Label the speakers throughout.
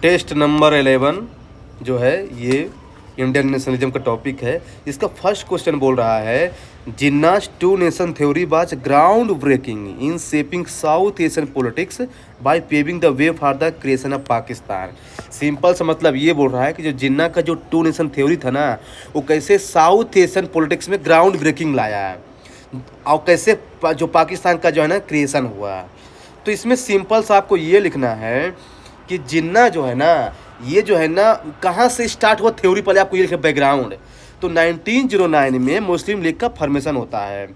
Speaker 1: Test number 11 जो है ये इंडियन नेशनलिज्म का टॉपिक है। इसका फर्स्ट क्वेश्चन बोल रहा है Jinnah's two nation theory was ground breaking in shaping South Asian politics by paving the way for the creation of Pakistan. Simple सा मतलब ये बोल रहा है कि जो जिन्ना का जो टू नेशन थ्योरी था ना, वो कैसे साउथ एशियन पॉलिटिक्स में ग्राउंड ब्रेकिंग लाया है और कैसे जो पाकिस्तान का जो है ना क्रिएशन हुआ। तो इसमें सिंपल सा आपको ये लिखना है कि जिन्ना जो है ना, ये जो है ना कहाँ से स्टार्ट हुआ थ्योरी, पहले आपको ये लिखना बैकग्राउंड। तो 1909 में मुस्लिम लीग का फॉर्मेशन होता है।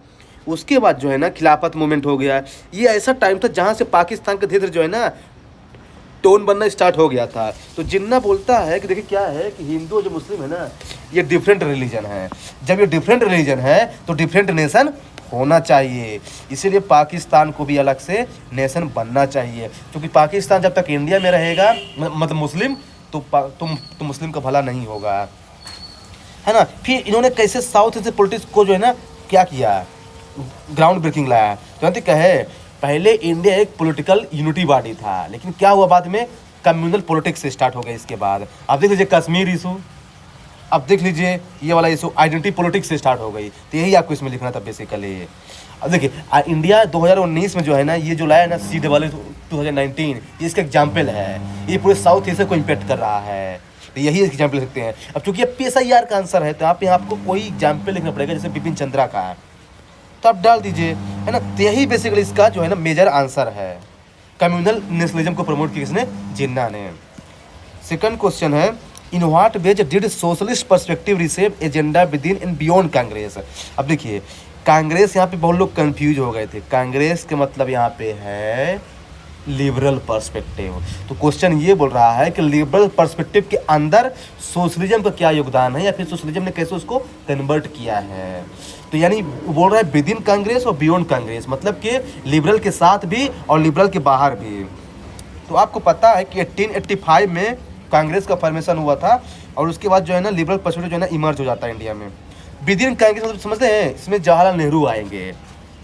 Speaker 1: उसके बाद जो है ना खिलाफत मूवमेंट हो गया। ये ऐसा टाइम था जहाँ से पाकिस्तान का धीरे धीरे जो है ना टोन बनना स्टार्ट हो गया था। तो जिन्ना बोलता है कि देखिए क्या है कि हिंदू जो मुस्लिम है ना, ये डिफरेंट रिलीजन है। जब ये डिफरेंट रिलीजन है तो डिफरेंट नेशन होना चाहिए, इसीलिए पाकिस्तान को भी अलग से नेशन बनना चाहिए। क्योंकि पाकिस्तान जब तक इंडिया में रहेगा मतलब मुस्लिम, तो मुस्लिम का भला नहीं होगा, है ना। फिर इन्होंने कैसे साउथ एशियन पॉलिटिक्स को जो है ना क्या किया, ग्राउंड ब्रेकिंग लाया। जानते क्या है, पहले इंडिया एक पॉलिटिकल यूनिटी बॉडी था, लेकिन क्या हुआ बाद में कम्युनल पॉलिटिक्स से स्टार्ट हो गया। इसके बाद अब देख लीजिए कश्मीर इशू, अब देख लीजिए ये वाला इशू आइडेंटिटी पॉलिटिक्स से स्टार्ट हो गई। तो यही आपको इसमें लिखना था बेसिकली। अब देखिए इंडिया 2019 में जो है ना ये जो लाया ना CWW 2019, ये इसका एग्जाम्पल है। ये पूरे साउथ एशिया को इम्पेक्ट कर रहा है, तो यही एग्जाम्पल लिख सकते हैं। अब चूंकि ये PSIR का आंसर है तो आप यहाँ आपको कोई एग्जाम्पल लिखना पड़ेगा, जैसे बिपिन चंद्रा का है तो आप डाल दीजिए, है ना। तो यही बेसिकली इसका जो है ना मेजर आंसर है। कम्युनल नेशनलिज्म को प्रमोट किया किसने, जिन्ना ने। सेकंड क्वेश्चन है in what ways did socialist perspective receive agenda within and beyond Congress. अब देखिए कांग्रेस, यहाँ पे बहुत लोग कंफ्यूज हो गए थे। कांग्रेस के मतलब यहाँ पे है लिबरल पर्सपेक्टिव। तो क्वेश्चन ये बोल रहा है कि लिबरल पर्सपेक्टिव के अंदर सोशलिज्म का क्या योगदान है, या फिर सोशलिज्म ने कैसे उसको कन्वर्ट किया है। तो यानी बोल रहा है विद इन कांग्रेस और बियॉन्ड कांग्रेस, मतलब कि लिबरल के साथ भी और लिबरल के बाहर भी। तो आपको पता है कि 1885 में कांग्रेस का फॉर्मेशन हुआ था, और उसके बाद जो है ना लिबरल पर्सपेक्टिव जो है ना इमर्ज हो जाता है इंडिया में। विद इन कांग्रेस मतलब समझते हैं, इसमें जवाहरलाल नेहरू आएंगे,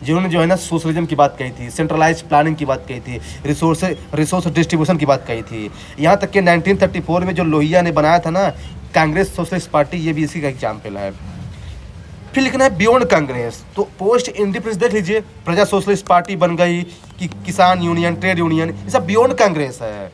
Speaker 1: जिन्होंने जो है ना सोशलिज्म की बात कही थी, सेंट्रलाइज प्लानिंग की बात कही थी, रिसोर्स डिस्ट्रीब्यूशन की बात कही थी। यहाँ तक कि 1934 में जो लोहिया ने बनाया था ना कांग्रेस सोशलिस्ट पार्टी, ये भी इसी का एग्जाम्पल है। फिर लिखना है बियॉन्ड कांग्रेस। तो पोस्ट इंडिपेंडेंस देख लीजिए, प्रजा सोशलिस्ट पार्टी बन गई, कि किसान यूनियन, ट्रेड यूनियन, ये सब बियॉन्ड कांग्रेस है।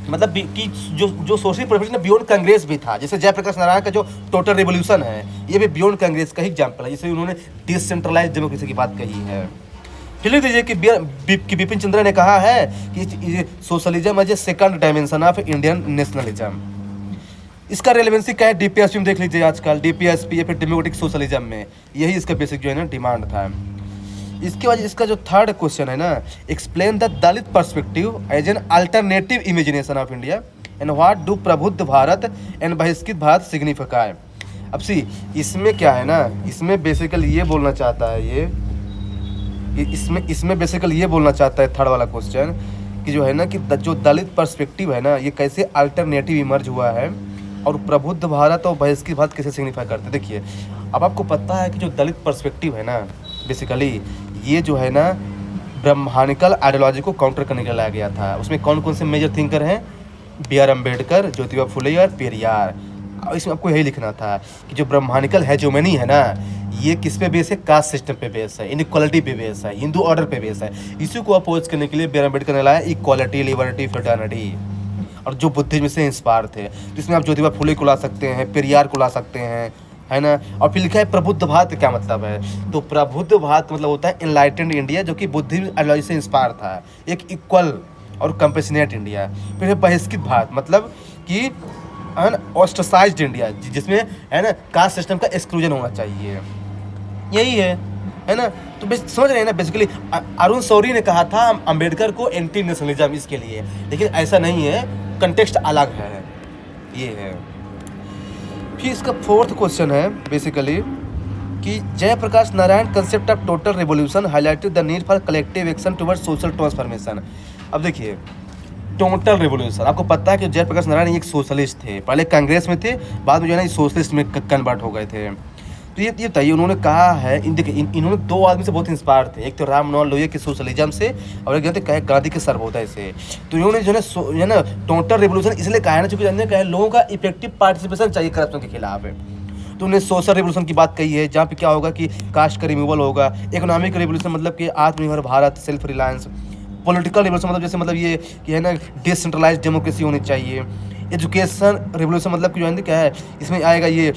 Speaker 1: मतलब कि जो सोशल प्रोफेशन बियॉन्ड कांग्रेस भी था। जैसे जयप्रकाश नारायण का जो टोटल रिवोल्यूशन है, ये भी बियॉन्ड कांग्रेस का ही एग्जाम्पल है, जिससे उन्होंने डिसेंट्रलाइज डेमोक्रेसी की बात कही है। फिर लिख दीजिए कि बिपिन चंद्रा ने कहा है कि socialism as a second dimension of Indian nationalism. इसका रेलेवेंसी क्या है, DPSP में देख लीजिए आजकल, DPSP या फिर डेमोक्रेटिक सोशलिज्म में, यही इसका बेसिक जो है ना डिमांड था। इसके बाद इसका जो थर्ड क्वेश्चन है ना, explain the Dalit perspective as an alternative imagination of India and what do Prabuddha Bharat and बहिष्कृत भारत सिग्निफाई। अब सी इसमें क्या है ना, इसमें बेसिकली ये बोलना चाहता है इसमें बेसिकली ये बोलना चाहता है थर्ड वाला क्वेश्चन कि जो है ना कि जो दलित पर्सपेक्टिव है ना, ये कैसे अल्टरनेटिव इमर्ज हुआ है, और प्रबुद्ध भारत और बहिष्कृत भारत कैसे सिग्निफाई करते हैं। देखिए अब आपको पता है कि जो दलित पर्सपेक्टिव है ना, बेसिकली ये जो है ना ब्रह्मांडिकल आइडियोलॉजी को काउंटर करने के लिए लाया गया था। उसमें कौन कौन से मेजर थिंकर हैं, BR अम्बेडकर, ज्योतिबा फुले और पेरियार। इसमें आपको यही लिखना था कि जो ब्रह्मांडिकल हेजेमनी है ना, ये किस पे बेस है, कास्ट सिस्टम पे बेस है, इनइक्वालिटी पे बेस है, हिंदू ऑर्डर पे बेस है। इसी को अपोज करने के लिए BR अम्बेडकर ने लाया इक्वालिटी, लिबर्टी, फ्रेटर्निटी, और जो बुद्धिज्म से इंस्पायर थे। जिसमें आप ज्योतिबा फुले को ला सकते हैं, पेरियार को ला सकते हैं, है ना। और फिर लिखा है प्रबुद्ध भारत, क्या मतलब है, तो प्रबुद्ध भारत मतलब होता है एनलाइटेंड इंडिया, जो कि बुद्धिज्म आइडियोलॉजी से इंस्पायर था, एक इक्वल और कंपेशनेट इंडिया। फिर है बहिष्कृत भारत, मतलब कि ऑस्ट्रासाइज्ड इंडिया, जिसमें है ना कास्ट सिस्टम का एक्सक्लूजन होना चाहिए, यही है ना। तो समझ रहे हैं ना, बेसिकली अरुण शौरी ने कहा था अम्बेडकर को एंटी नेशनलिज्म इसके लिए, लेकिन ऐसा नहीं है, कंटेक्स्ट अलग है, ये है। फिर इसका फोर्थ क्वेश्चन है बेसिकली कि Jayaprakash Narayan concept of total revolution highlighted the need for collective action towards social transformation. अब देखिए टोटल रिवोल्यूशन, आपको पता है कि जयप्रकाश नारायण एक सोशलिस्ट थे, पहले कांग्रेस में थे, बाद में जो है ना सोशलिस्ट में कन्वर्ट हो गए थे। तो ये बताइए, उन्होंने कहा है देखिए इन्होंने दो आदमी से बहुत इंस्पायर थे, एक तो राम मनोहर लोहिया के सोशलिज्म से और एक जो थे गांधी के सर्वोदय से। तो इन्होंने जो है ना टोटल रिवोल्यूशन इसलिए कहा है ना, चूंकि जानते हैं लोगों का इफेक्टिव पार्टिसिपेशन चाहिए करप्शन के खिलाफ है। तो उन्हें सोशल रिवोल्यूशन की बात कही है, जहाँ पे क्या होगा कि कास्ट का रिमूवल होगा। इकोनॉमिक रिवोल्यूशन मतलब कि आत्मनिर्भर Bharat, self reliance. Political revolution मतलब जैसे मतलब ये कि है ना डिसेंट्रलाइज डेमोक्रेसी होनी चाहिए। एजुकेशन रिवोल्यूशन मतलब कि जो है क्या है, इसमें आएगा ये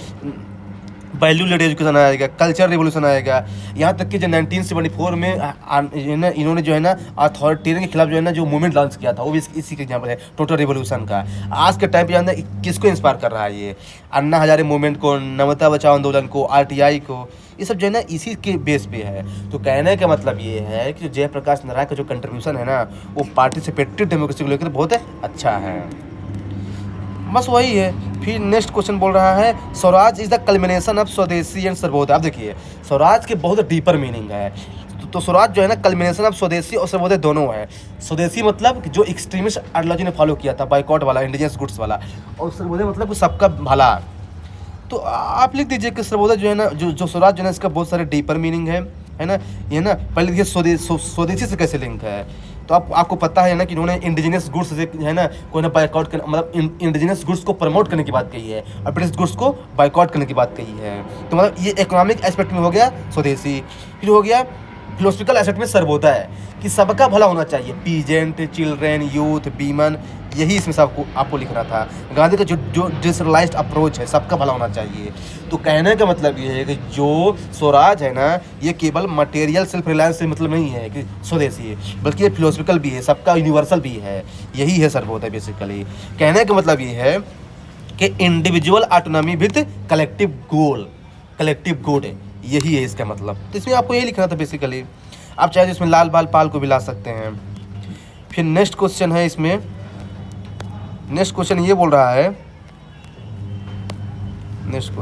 Speaker 1: वैल्यू लेड एजुकेशन आएगा, कल्चर रिवोल्यूशन आएगा। यहाँ तक कि जो 1974 में इन्होंने जो है ना अथॉरिटेरियन के खिलाफ जो है ना जो मूवमेंट लॉन्च किया था, वो भी इसी के एग्जाम्पल है टोटल रिवोल्यूशन का। आज के टाइम पे जानना किसको इंस्पायर कर रहा है, ये अन्ना हजारे मूवमेंट को, नमता बचाओ आंदोलन को, आरटीआई को, ये सब जो है ना इसी के बेस पे है। तो कहने का मतलब ये है कि जयप्रकाश नारायण का जो कंट्रीब्यूशन है ना, वो पार्टिसिपेटिव डेमोक्रेसी को लेकर बहुत अच्छा है। बस वही है। फिर नेक्स्ट क्वेश्चन बोल रहा है Swaraj is the culmination of स्वदेशी एंड सर्वोदय। अब देखिए स्वराज के बहुत डीपर मीनिंग है। तो स्वराज जो है ना कल्मिनेशन ऑफ स्वदेशी और सर्वोदय दोनों है। स्वदेशी मतलब कि जो एक्सट्रीमिस्ट आइडियोलॉजी ने फॉलो किया था, बाइकॉट वाला, इंडिजियस गुड्स वाला, और सर्वोदय मतलब सबका भला। तो आप लिख दीजिए कि सर्वोदय जो है ना जो स्वराज जो है ना इसका बहुत सारे डीपर मीनिंग है ना। ये ना पहले देखिए स्वदेशी से कैसे लिंक है। तो आपको पता है ना कि उन्होंने इंडिजिनस गुड्स से है ना कोई ना बाइकआउट कर, मतलब इंडिजिनस गुड्स को प्रमोट करने की बात कही है और ब्रिटिश गुड्स को बाइकआउट करने की बात कही है। तो मतलब ये इकोनॉमिक एस्पेक्ट में हो गया स्वदेशी। फिर हो गया फिलोसफिकल एस्पेक्ट में सर्वोदय कि सबका भला होना चाहिए, पीजेंट, चिल्ड्रेन, यूथ, वीमन, यही इसमें सब आपको लिखना था। गांधी का जो डिसेंट्रलाइज्ड अप्रोच है, सबका भला होना चाहिए। तो कहने का मतलब ये है कि जो स्वराज है ना, ये केवल मटेरियल सेल्फ रिलायंस से मतलब नहीं है कि स्वदेशी है, बल्कि ये फिलोसफिकल भी है, सबका यूनिवर्सल भी है। यही है सर्वोदय बेसिकली। कहने का मतलब ये है कि individual autonomy with collective goal, collective good, यही है इसका मतलब। तो इसमें आपको यही लिखना था बेसिकली। आप चाहे तो इसमें लाल बाल पाल को भी ला सकते हैं। फिर नेक्स्ट क्वेश्चन है, इसमें नेक्स्ट क्वेश्चन ये बोल रहा है, नेक्स्ट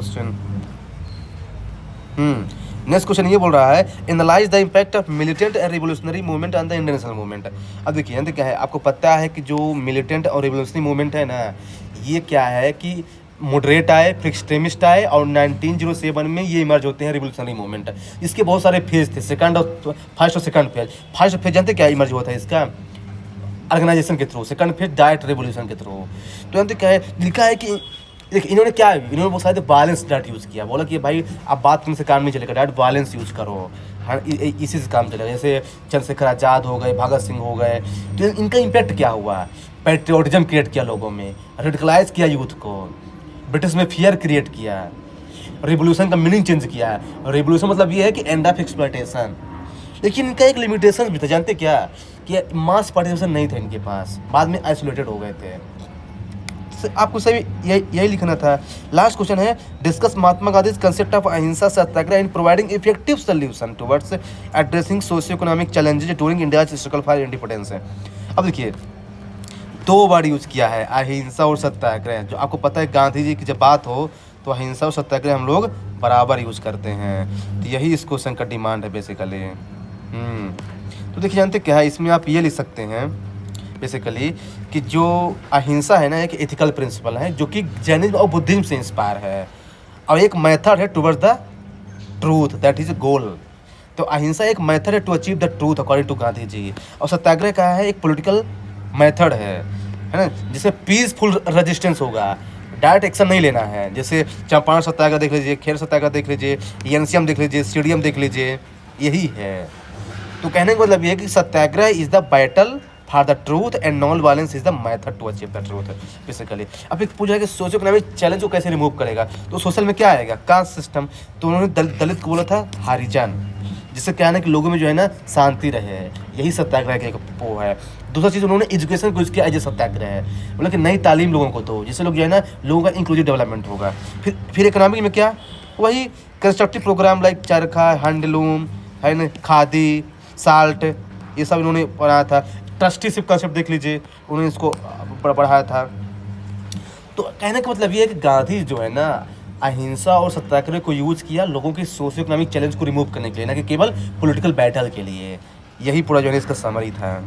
Speaker 1: क्वेश्चन ये बोल रहा है analyse the impact of militant and revolutionary movement on the Indian national movement. अब देखिए यहाँ क्या है, आपको पता है कि जो मिलिटेंट और रिवोल्यूशनरी मूवमेंट है ना, ये क्या है कि मॉडरेट आए, फिर एक्सट्रीमिस्ट आए, और 1907 में ये इमर्ज होते हैं रिवोल्यूशनरी मूवमेंट। इसके बहुत सारे फेज थे, फर्स्ट और सेकंड फेज। फर्स्ट फेज जानते क्या इमर्ज हुआ था इसका, ऑर्गेनाइजेशन के through. Second phase direct revolution के थ्रू। तो जानते क्या है, लिखा है कि देखिए इन्होंने क्या है, इन्होंने बहुत सारे वायलेंस डायरेक्ट यूज़ किया। बोला कि भाई आप बात करने से काम नहीं चलेगा, डायरेक्ट वायलेंस यूज़ करो, हाँ इसी से काम चलेगा। जैसे चंद्रशेखर आज़ाद हो गए, भगत सिंह हो गए। तो इनका इम्पैक्ट क्या हुआ, पैट्रियोटिज्म क्रिएट किया लोगों में, रेडिकलाइज किया यूथ को, ब्रिटिश में फियर क्रिएट किया, रिवोल्यूशन का मीनिंग चेंज किया। रिवोल्यूशन मतलब ये है कि एंड ऑफ एक्सप्लॉयटेशन। लेकिन इनका एक लिमिटेशन भी था, जानते क्या, कि मास पार्टिसिपेशन नहीं था इनके पास, बाद में आइसोलेटेड हो गए थे। आपको सही यही लिखना था। लास्ट क्वेश्चन है discuss Mahatma Gandhi concept of ahimsa satyagraha in providing effective solution towards addressing socio economic challenges during India's struggle for independence. अब देखिए दो बार यूज़ किया है अहिंसा और सत्याग्रह। जो आपको पता है गांधी जी की जब बात हो तो अहिंसा और सत्याग्रह हम लोग बराबर यूज़ करते हैं। तो यही इस क्वेश्चन का डिमांड है बेसिकली। तो देखिए जानते क्या है, इसमें आप ये लिख सकते हैं बेसिकली कि जो अहिंसा है ना एक एथिकल प्रिंसिपल है जो कि जैनिज्म और बुद्धिज्म से इंस्पायर है, और एक मेथड है towards the truth, that is goal. तो अहिंसा एक मेथड है to achieve the truth according to Gandhi ji, और सत्याग्रह का है एक पॉलिटिकल मेथड है ना, जिसमें पीसफुल रेजिस्टेंस होगा, डायरेक्ट एक्शन नहीं लेना है। जैसे चंपारण सत्याग्रह देख लीजिए, खेर सत्याग्रह देख लीजिए, एनसीएम देख लीजिए, सीडीएम देख लीजिए, यही है। तो कहने का मतलब ये है कि satyagraha is the battle for the truth and non violence is the method to achieve the truth basically. अब एक पूछा है कि सोशियो इकोनॉमिक चैलेंज को कैसे रिमूव करेगा, तो सोशल में क्या आएगा, कास्ट सिस्टम। तो उन्होंने दलित को बोला था हरिजन, जिससे क्या है ना कि लोगों में जो है ना शांति रहे, यही सत्याग्रह का एक वो है। दूसरा चीज़ उन्होंने एजुकेशन को इसके एज ए सत्याग्रह है, मतलब कि नई तालीम लोगों को दो, जिससे लोग जो है ना लोगों का इंक्लूसिव डेवलपमेंट होगा। फिर इकोनॉमिक में क्या, वही कंस्ट्रक्टिव प्रोग्राम लाइक चरखा, हैंडलूम है ना, खादी, साल्ट, ये सब इन्होंने पढ़ाया था। ट्रस्टीशिप कंसेप्ट देख लीजिए, उन्होंने इसको पढ़ाया था। तो कहने का मतलब ये है कि गांधी जो है ना अहिंसा और सत्याग्रह को यूज़ किया लोगों के सोशियो इकोनॉमिक चैलेंज को रिमूव करने के लिए, ना कि केवल पॉलिटिकल बैटल के लिए। यही पूरा जो है इसका समरी था।